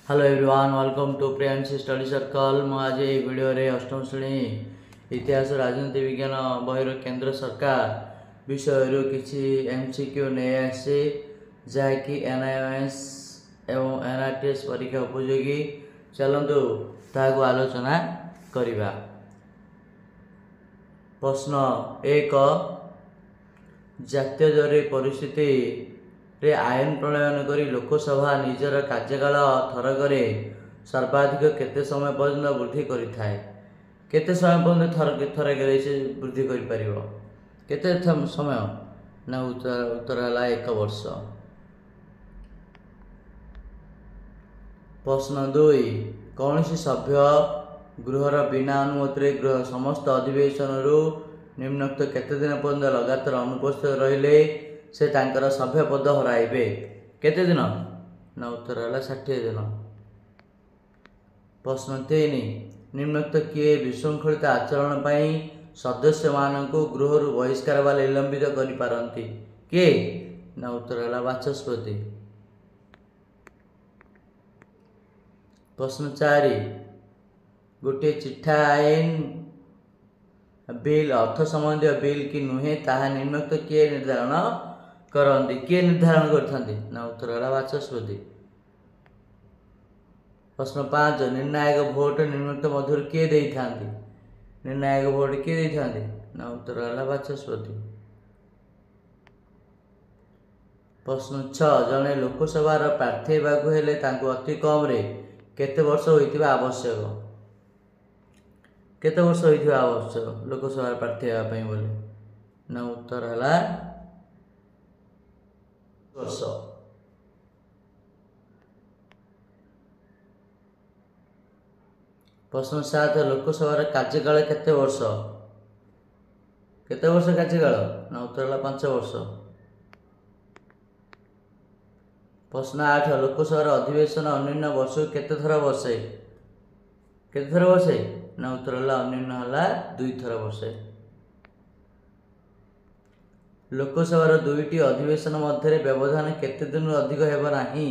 Hello everyone, welcome to Priyansh study circle. मु आज ये वीडियो रे अष्टम श्रेणी इतिहास राजनीति विज्ञान बहिर केंद्र सरकार विषय किसी एमसीक्यू नहीं आसे जहाँकि एनआईएस एवं एनआरटीएस परीक्षा उपयोगी। चलतु ताकू आलोचना करिबा। प्रश्न एक, जातीय जरूरी परिस्थिति रे आईन प्रणयन करी लोकसभा निजर कार्यकाल थरकरे सर्वाधिक केते समय पर्यंत वृद्धि करिथाय। केते समय पर्यंत थरकरे से वृद्धि करि परिबो? केते समय ना उत्तर हला 1 वर्ष। प्रश्न 2, कौनसी सभ्य गृहर बिना अनुमति गृह समस्त अधिवेशन रु निम्नोक्त केते दिन पर्यंत लगातार अनुपस्थित रहिले से तांकर सभ्य पद हराइबे? केते दिन ना उत्तर है 60 दिन। प्रश्न 3, निम्नोक्त किए विशृंखलित आचरण पाई सदस्य मानक गृह बहिष्कार वा निलंबित करि पारंती? किए ना उत्तर है बाचस्पति। प्रश्न 4, गोटे चिठा आईन बिल अर्थ संबंधी बिल कि नुहे ताहा निम्नोक्त किए निर्धारण करती? किए निर्धारण करथांती? ना उत्तर है बाचस्पति। प्रश्न 5, निर्णायक भोट निम्नोक्त मध्य किए देइथांती? निर्णायक भोट किए देइथांती? ना उत्तर है बाचस्पति। प्रश्न 6, जने लोकसभार प्रार्थी हेबाकु हेले तांकु अति कम रे केते वर्ष होइतिबा आवश्यक? केते वर्ष होइतिबा आवश्यक लोकसभार प्रार्थी हेबा पई बोले? ना उत्तर है वर्ष। प्रश्न 7, लोकसभार कार्यकाल केते वर्ष? केते वर्ष कार्यकाल? ना उत्तर है 5 वर्ष। प्रश्न 8, लोकसभार अधिवेशन अन्य वर्ष केते थर बसे? केते थर बसे? ना उत्तर है अन्य है 2 थर बसे। लोकसभार 2टी अधिवेशन मध्य व्यवधान केते दिन अधिक हेबा नाही?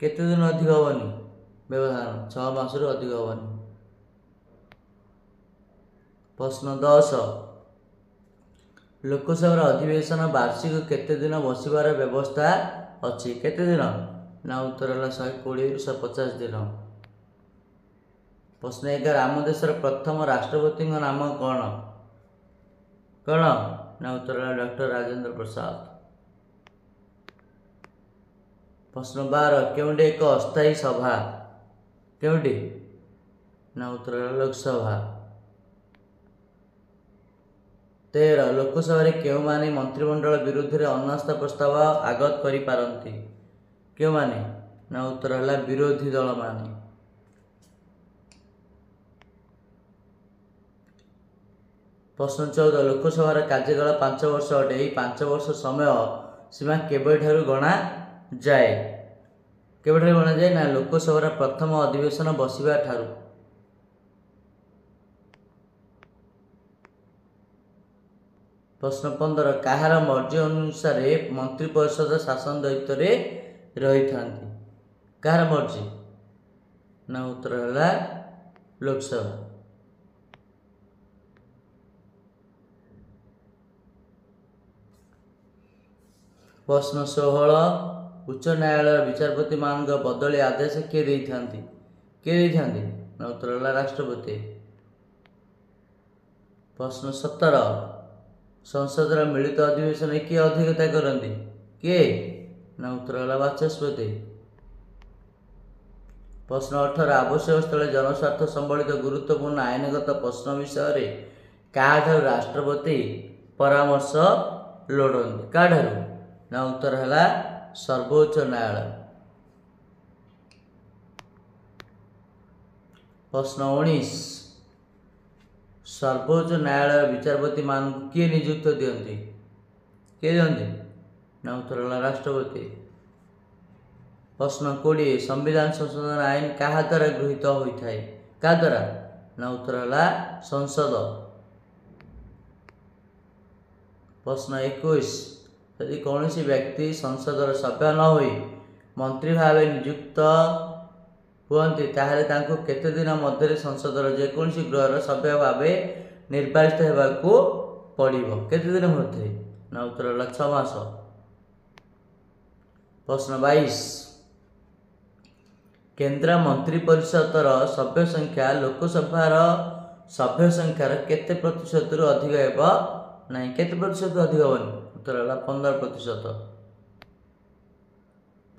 केते दिन अधिक होबनी व्यवधान? 6 मास रु अधिक होबनी। प्रश्न 10, लोकसभार अधिवेशन वार्षिक केते दिन बसिबार व्यवस्था अछि? केते दिन? ना उत्तर है 120 रु 150 दिन। प्रश्न 11, आम देशर प्रथम राष्ट्रपति नाम कौन? कौन? ना उत्तर है डॉक्टर राजेंद्र प्रसाद। प्रश्न 12, केउंडी एक अस्थायी सभा? केउंडी? ना उत्तर है लोकसभा। 13, लोकसभा केउ माने मंत्रिमंडल विरुद्ध रे अनास्था प्रस्ताव आगत करि पारंती? केउ माने? ना उत्तर है विरोधी दल माने। प्रश्न 14, लोकसभार कार्यकाल 5 वर्ष अटे। 5 वर्ष समय सीमा केबेठारु गणा जाए? केबेठारु गणा जाए? ना लोकसभार प्रथम अधिवेशन बसिबा ठारु। प्रश्न 15, काहार मर्जी अनुसार मंत्री परिषद शासन दायित्व रे रही थांती? काहार मर्जी? ना उत्तर है लोकसभा। प्रश्न 16, उच्च न्यायालय विचारपति मान बदली आदेश किए देइथांती? किए देइथांती? ना उत्तर है राष्ट्रपति। प्रश्न 17, संसदर मिलित अधिवेशन किए अध्यक्षता करती? किए? ना उत्तर है बाचस्पति। प्रश्न 18, आवश्यक स्थले जनस्वार्थ संबलित गुरुत्वपूर्ण आईनगत प्रश्न विषय क्या राष्ट्रपति परामर्श लोड़ती? क्या? ना उत्तर है सर्वोच्च न्यायालय। प्रश्न 19, सर्वोच्च न्यायालय विचारपति मान किए नियुक्त दियंती? किए दियंती? ना उत्तर है राष्ट्रपति। प्रश्न 20, संविधान संशोधन आईन क्या द्वारा गृहीत होता है? क्या द्वारा? ना उत्तर है संसद। प्रश्न 21, यदि कौन व्यक्ति संसदर सभ्य न हो मंत्री भाव नियुक्त हुअन्ति ताहेले तांको केते दिन मध्य संसदर जेकोसी गृहर सभ्य भावे निर्वाचित हेबाकू पड़िबो केते दिन मध्य ना उत्तर होला 6 मास। प्रश्न 22 केंद्र मंत्री परिषदर सभ्य संख्या लोकसभार सभ्य संख्यार केते प्रतिशत रु अधिक हेबो नहीं केते प्रतिशत अधिक हेबनी उत्तर होला 15%।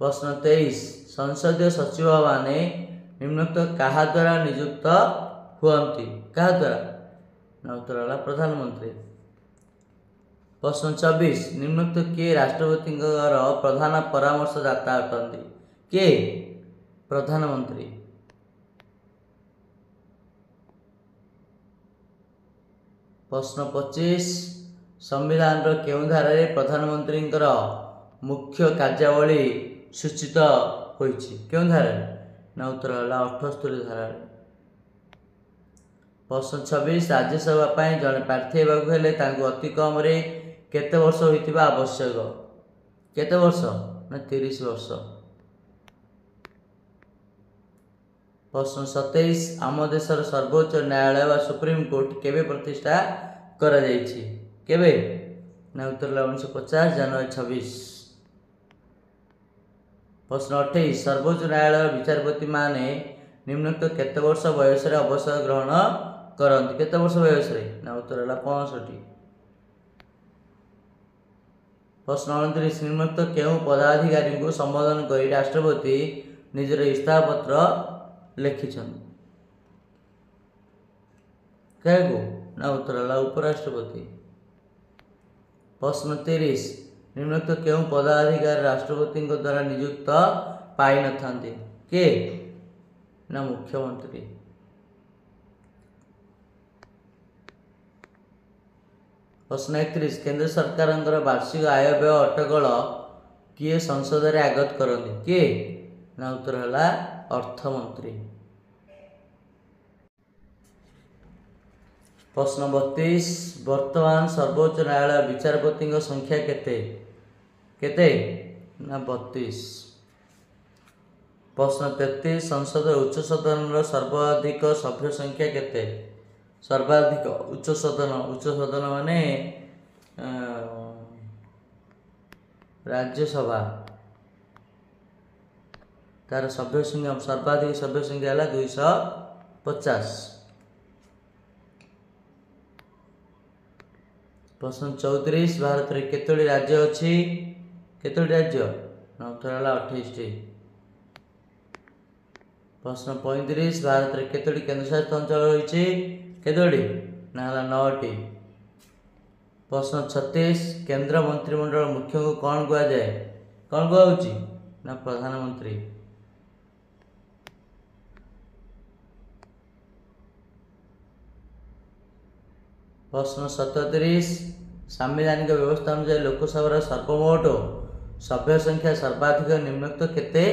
प्रश्न 23 संसदीय सचिव माने निम्नोक्त कहा द्वारा नियुक्त हुअन्ति कहा द्वारा ना उत्तर होला प्रधानमंत्री। प्रश्न 24 निम्नोक्त किए राष्ट्रपति प्रधान परामर्शदाता अटंती किए प्रधानमंत्री। प्रश्न 25 संविधान केउं धारा प्रधानमंत्री मुख्य कार्यावली सूचित होइछि केउं धारा ना उत्तर होला 78 धारा। प्रश्न 26 राज्यसभा पाई जड़े प्रार्थी हेबाकु हेले तांको अति कम रे केते वर्ष होइतिबा आवश्यक केते वर्ष ना 30 वर्ष। प्रश्न 27 आम देशर सर्वोच्च न्यायालय व सुप्रीम कोर्ट केबे प्रतिष्ठा करा जायछि केबे ना उत्तर 1950 जनवरी 26। प्रश्न 28 सर्वोच्च न्यायालय विचारपति माने निम्नोक्त केते वर्ष बयस रे अवसर ग्रहण करंती केते वर्ष बयस रे ना उत्तर होला 65। प्रश्न 29 निम्नोक्त केउं पदाधिकारी को संबोधन करी राष्ट्रपति निजर इस्तीफा पत्र लिखिछन कहगो ना उत्तर होला उपराष्ट्रपति। प्रश्न 30 निम्नोक्त केउं पदाधिकारी राष्ट्रपति द्वारा नियुक्त पाई नथांती के ना मुख्यमंत्री। प्रश्न 31 केंद्र सरकार वार्षिक आय व्यय अटकल किए संसद रे आगत करती किए ना उत्तर होला अर्थमंत्री। प्रश्न 32 वर्तमान सर्वोच्च न्यायालय विचारपति संख्या केते केते ना 32। प्रश्न 33 संसद उच्च सदन सर्वाधिक सभ्य संख्या केते सर्वाधिक उच्च सदन माने राज्यसभा तार सभ्य संख्या सर्वाधिक सभ्य संख्या है 250। प्रश्न 34 भारत रे केतोटी राज्य अछि केतोटी राज्य ना उत्तर होला 28टी। प्रश्न 35 भारत रे केतोटी केंद्रशासित अंचल रहिछि केतोटी ना होला 9टी। प्रश्न 36 केंद्र मंत्रिमंडल मुख्य को कौन कुआ जाए कौन कुआ होछि ना प्रधानमंत्री। प्रश्न 37 संवैधानिक व्यवस्था अनुसार लोकसभा सर्वमोट सभ्य संख्या सर्वाधिक निम्नोक्त केते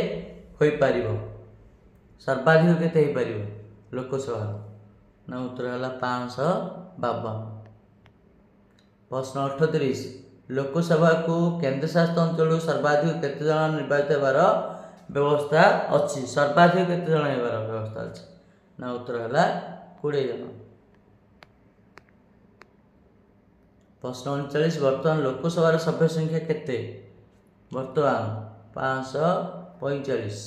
होई पारिबो सर्वाधिक केते होई पारिबो लोकसभा ना उत्तर होला 552। प्रश्न 38 लोकसभा को केंद्रशासित अंचल सर्वाधिक केते जन निर्वाचित हेबार व्यवस्था अछि सर्वाधिक केते जन हेबार व्यवस्था अछि ना उत्तर होला 20 जन। प्रश्न 39 वर्तमान लोकसभा सभ्य संख्या केते वर्तमान 545।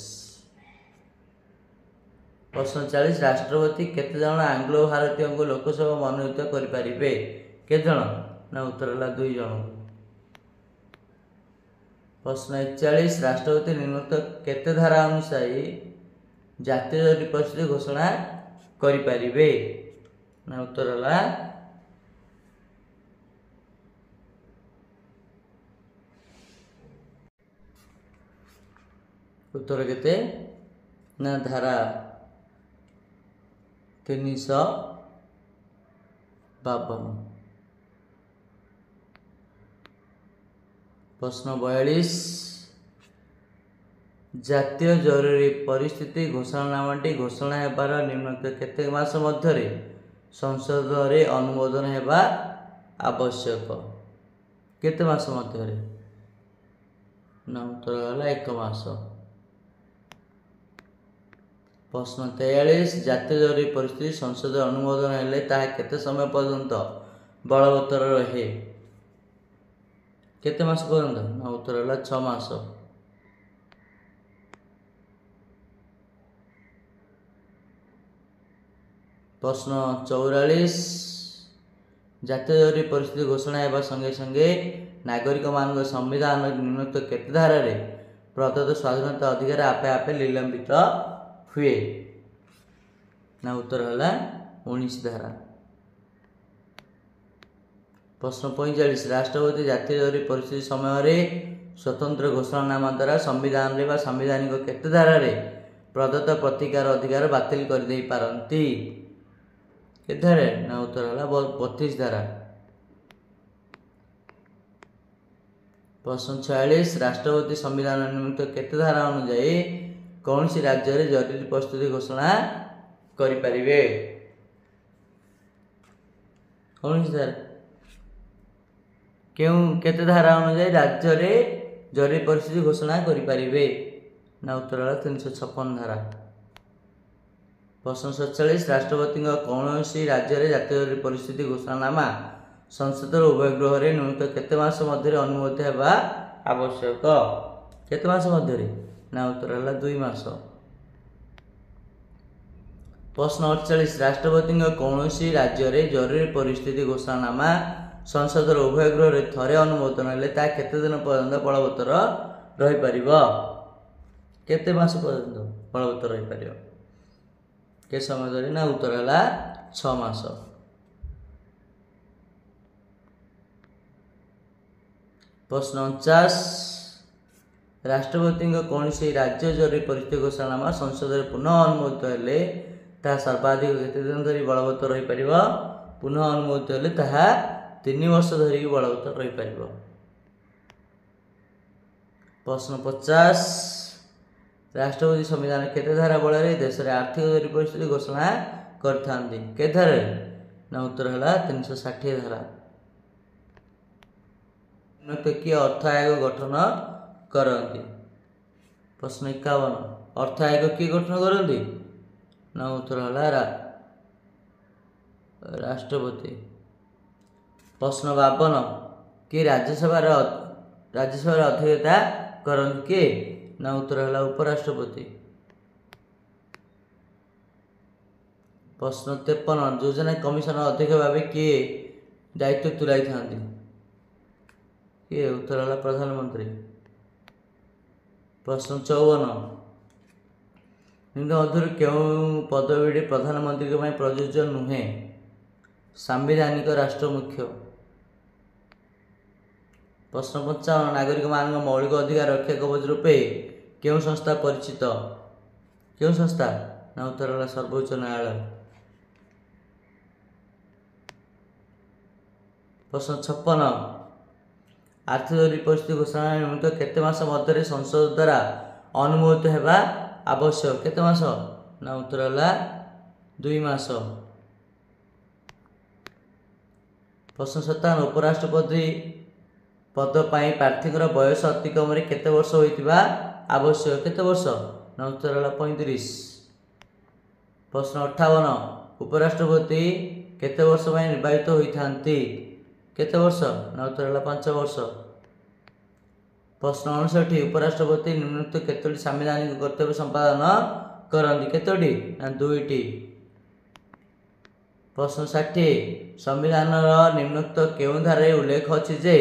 प्रश्न 40 राष्ट्रपति केते जन आंग्लो भारतीय को लोकसभा मनोनीत करि परिबे केते जन ना उत्तर होला 2 जन। प्रश्न 41 राष्ट्रपति निम्नोक्त केते धारा अनुसार जातीय परिषद घोषणा करि परिबे ना उत्तर होला उत्तर केते ना धारा 352। प्रश्न 42 जातीय जरूरी परिस्थिति घोषणानामाटी घोषणा हेबार निम्नोक्त केते मास मध्य संसद रे अनुमोदन हेबा आवश्यक केते मास मध्य ना उत्तर होला 1 मास। प्रश्न 43 जातीय जरूरी परिस्थिति संसद अनुमोदन हेले ताहा केते समय पर्यंत बलवत्तर रहे केते मास पर्यंत ना उत्तर है 6 मास। प्रश्न 44 जातीय जरूरी परिस्थिति घोषणा होगा संगे संगे नागरिक मान संविधान निम्नलिखित केते धारा रे प्रदत्त स्वाधीनता अधिकार आपे आपे निलंबित हुए ना उत्तर है 19 धारा। प्रश्न 45 राष्ट्रपति जातीय जरूरी परिस्थिति समय स्वतंत्र घोषणानामा द्वारा संविधान रे बा संवैधानिक केते धारा रे प्रदत्त प्रतिकार अधिकार बातिल कर दे पारंती केधारे ना उत्तर है 32 धारा। प्रश्न 46 राष्ट्रपति संविधान निम्नलिखित केते धारा अनुसार कौन सी राज्य रे जरूरी परिस्थिति घोषणा करि परिबे कौन सी धारा क्यों केते धारा अनुसार राज्य रे जरूरी परिस्थिति घोषणा करि परिबे ना उत्तर है 356 धारा। प्रश्न 47 राष्ट्रपति कौन सी राज्य रे जातीय जरूरी परिस्थिति घोषणानामा संसद उभय गृह रे न्यूनतम केते मास मध्य अनुमोदित हेबा आवश्यक केते मास मध्य ना उत्तर है 2 मास। प्रश्न 48 राष्ट्रपति कौन सी राज्य रे जरूरी परिस्थिति घोषणानामा संसद उभय गृह रे थरे अनुमोदन हेले ता केते दिन पर्यंत बलवत्तर रही परिबो केते मास पर्यंत बलवत्तर रही परिबो के समय धरि ना उत्तर है 6 मास। प्रश्न 49 राष्ट्रपति कौन सी राज्य जरूरी परिस्थिति घोषणानामा संसद रे पुनः अनुमोदित हेले ता सर्वाधिक केते दिन धरि बलवत्तर रही परिबो पुनः अनुमोदित हेले ताहा 3 वर्ष धरि बलवत्तर रही परिबो। प्रश्न 50 राष्ट्रपति संविधान केते धारा बल रे देश रे आर्थिक जरूरी परिस्थिति घोषणा करथांती के धारा ना उत्तर है 360 धारा। किए अर्थ आयोग गठन करती प्रश्न 51 अर्थ आयोग किए गठन करती ना उत्तर है राष्ट्रपति। प्रश्न 52 कि राज्यसभा अध्यक्षता करती किए ना उत्तर है उपराष्ट्रपति। प्रश्न 53 योजना कमिशन अध्यक्ष भाव किए दायित्व तुलाई था किए उत्तर है प्रधानमंत्री। प्रश्न 54 निम्न मध्य क्यों पदवी प्रधानमंत्री प्रযোज्य नुहे सांविधानिक राष्ट्र मुख्य। प्रश्न 55 नागरिक मान मौलिक अधिकार रक्षा कवच रूपे क्यों संस्था परिचित क्यों संस्था ना उत्तर है सर्वोच्च न्यायालय। प्रश्न 56 आर्थिक जरूरी परिस्थिति घोषणा निमित्त केते मास मध्य संसद द्वारा अनुमोदित हेबा आवश्यक केते मास ना उत्तर है 2 मास। प्रश्न 57 उपराष्ट्रपति पद पाई प्रार्थी बयस अतिक्रम केते वर्ष होइतिबा आवश्यक केते वर्ष ना उत्तर है 35। प्रश्न 58 उपराष्ट्रपति केते वर्ष पाई निर्वाचित होइथांती केते वर्ष ना उत्तर है 5 वर्ष। प्रश्न 59 उपराष्ट्रपति निम्नलिखित केतोटी संवैधानिक कर्तव्य संपादन करती केतोटी ना 2टी। प्रश्न 60 संविधान निम्नलिखित केउं धारा उल्लेख अछि जे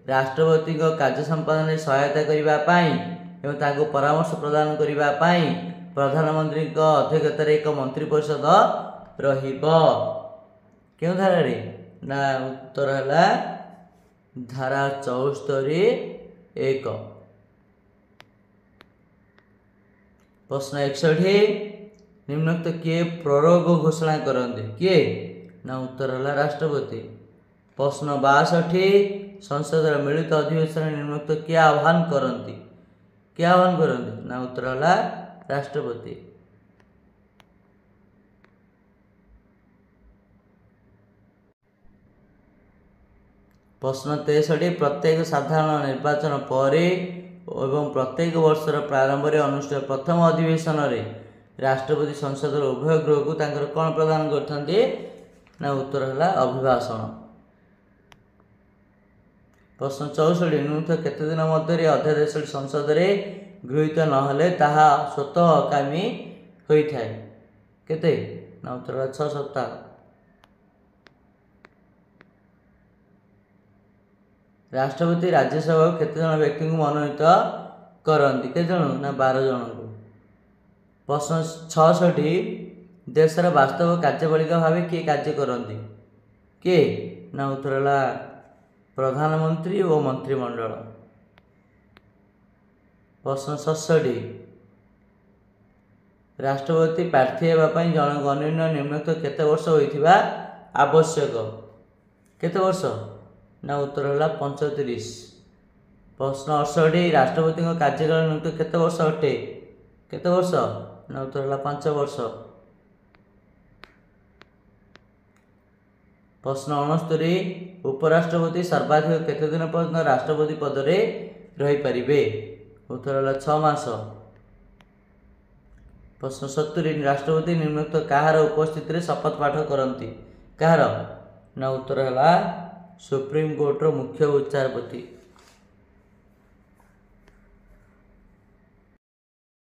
राष्ट्रपति कार्य संपादन में सहायता करने एवं ताको परामर्श प्रदान करने प्रधानमंत्री अध्यक्षतार एक मंत्रिपरिषद रहिबो क्यों धारा रे ना उत्तर है धारा 74(1)। प्रश्न 61 निम्नलिखित किए प्ररोग घोषणा करते किए ना उत्तर है राष्ट्रपति। प्रश्न 62 संसद मिलित अधिवेशन निम्नलिखित किए आह्वान करती ना उत्तर है राष्ट्रपति। प्रश्न 63 प्रत्येक साधारण निर्वाचन पर एवं प्रत्येक वर्षर प्रारंभ में अनुष्ठित प्रथम अधिवेशन में राष्ट्रपति संसद उभय गृह को तांकर कौन प्रदान करथंती ना उत्तर है अभिभाषण। प्रश्न 64 निम्नलिखित केते दिन मध्य अध्यादेश संसद में गृहीत नहले ताहा स्वतः अकामी होइथाय केते ना उत्तर है 6 सप्ताह। राष्ट्रपति राज्यसभा केते जन व्यक्ति को मनोनीत करती के जन ना 12 जन को। प्रश्न 66 देशर वास्तव कार्यपालिका भाव किए कार्य करती किए ना उत्तर है प्रधानमंत्री और मंत्रिमंडल। प्रश्न 67 राष्ट्रपति प्रार्थी होगापाई जन गणना निम्नलिखित केते वर्ष होइथिबा आवश्यक केते वर्ष ना उत्तर है 35। प्रश्न 68 राष्ट्रपति कार्यकाल निम्नलिखित केते वर्ष अटे केते वर्ष ना उत्तर है 5 वर्ष। प्रश्न 69 उपराष्ट्रपति सर्वाधिक केते दिन पर्यंत राष्ट्रपति पद रे रही परिबे उत्तर है 6 मास। प्रश्न 70 राष्ट्रपति निम्नलिखित कहार उपस्थिति रे शपथ पाठ करती कहार ना उत्तर है सुप्रीम कोर्ट रो मुख्य विचारपति।